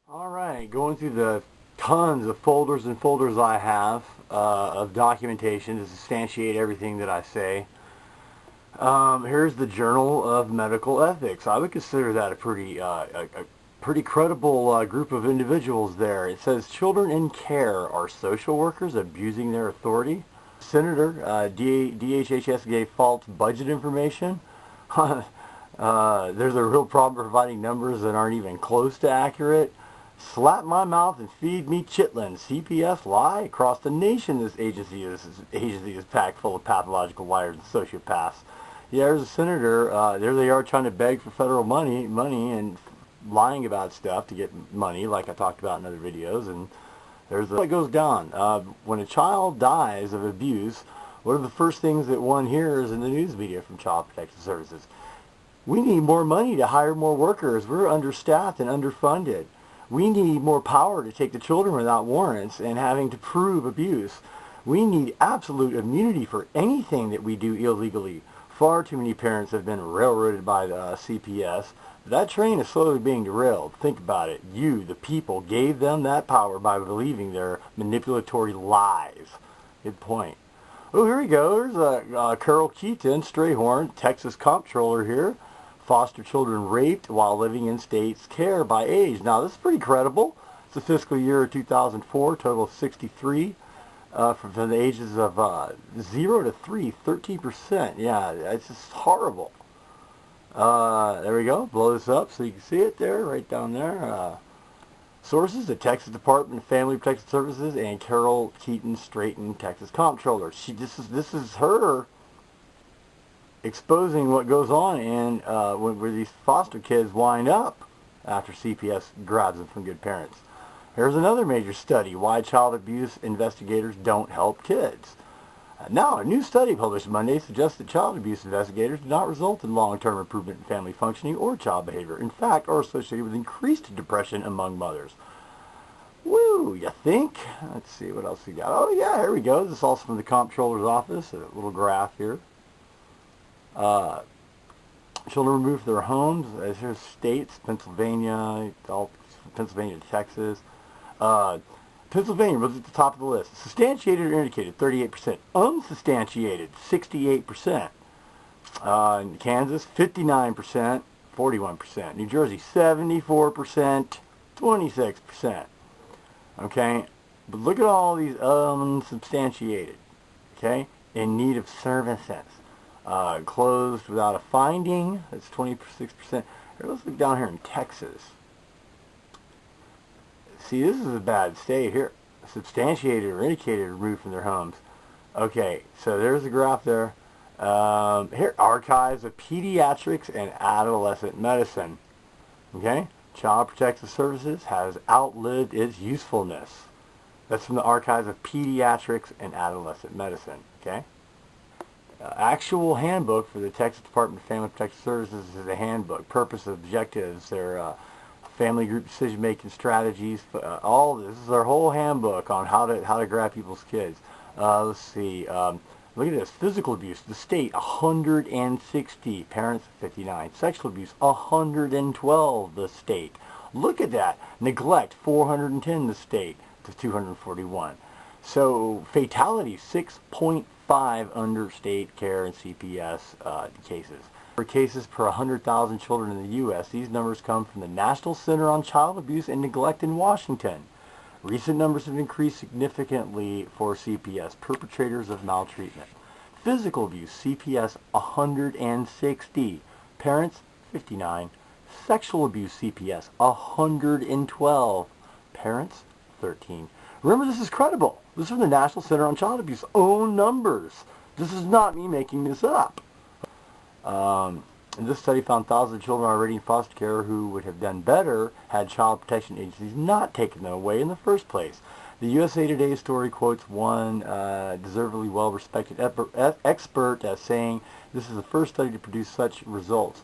Alright, going through the tons of folders and folders I have of documentation to substantiate everything that I say. Here's the Journal of Medical Ethics. I would consider that a pretty credible group of individuals there. It says children in care are social workers abusing their authority. Senator, DHHS gave false budget information. There's a real problem providing numbers that aren't even close to accurate. Slap my mouth and feed me chitlins. CPS lie across the nation. This agency is packed full of pathological liars and sociopaths. Yeah, there's a senator. There they are trying to beg for federal money, and lying about stuff to get money, like I talked about in other videos. And there's what goes down when a child dies of abuse. What are the first things that one hears in the news media from Child Protective Services? We need more money to hire more workers. We're understaffed and underfunded. We need more power to take the children without warrants and having to prove abuse. We need absolute immunity for anything that we do illegally. Far too many parents have been railroaded by the CPS. That train is slowly being derailed. Think about it. You, the people, gave them that power by believing their manipulatory lies. Good point. Oh, here we go. There's Carol Keaton, Strayhorn, Texas comptroller here. Foster children raped while living in state's care by age. Now, this is pretty credible. It's the fiscal year 2004, total of 63 from the ages of 0 to 3, 13%. Yeah, it's just horrible. There we go. Blow this up so you can see it there, right down there. Sources, the Texas Department of Family Protective Services and Carol Keaton Straighton, Texas comptroller. This is her exposing what goes on in where these foster kids wind up after CPS grabs them from good parents. Here's another major study, why child abuse investigators don't help kids. Now, a new study published Monday suggests that child abuse investigators do not result in long-term improvement in family functioning or child behavior. In fact, are associated with increased depression among mothers. Woo, you think? Let's see what else we got. Oh yeah, here we go. This is also from the comptroller's office, a little graph here. Children removed from their homes, as here's states, Pennsylvania, Pennsylvania to Texas. Pennsylvania was at the top of the list. Substantiated or indicated, 38%. Unsubstantiated, 68%. Kansas, 59%, 41%. New Jersey, 74%, 26%. Okay? But look at all these unsubstantiated. Okay? In need of services. Closed without a finding, that's 26%. Let's look down here in Texas. See, this is a bad state here. Substantiated or indicated removed from their homes. Okay, so there's a graph there. Here, Archives of Pediatrics and Adolescent Medicine. Okay, Child Protective Services has outlived its usefulness. That's from the Archives of Pediatrics and Adolescent Medicine. Okay. Actual handbook for the Texas Department of Family Protective Services is a handbook. Purpose, objectives, their family group decision-making strategies. All this is their whole handbook on how to grab people's kids. Let's see. Look at this. Physical abuse. The state 160. Parents 59. Sexual abuse 112. The state. Look at that. Neglect 410. The state to 241. So fatality 6.5 under state care and CPS cases. For cases per 100,000 children in the U.S., these numbers come from the National Center on Child Abuse and Neglect in Washington. Recent numbers have increased significantly for CPS, perpetrators of maltreatment. Physical abuse, CPS 160. Parents 59. Sexual abuse, CPS 112. Parents 13. Remember, this is credible. This is from the National Center on Child Abuse own numbers. This is not me making this up. This study found thousands of children already in foster care who would have done better had child protection agencies not taken them away in the first place. The USA Today story quotes one deservedly well-respected expert as saying, "This is the first study to produce such results."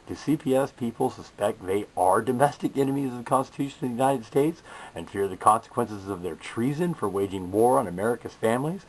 Do CPS people suspect they are domestic enemies of the Constitution of the United States and fear the consequences of their treason for waging war on America's families?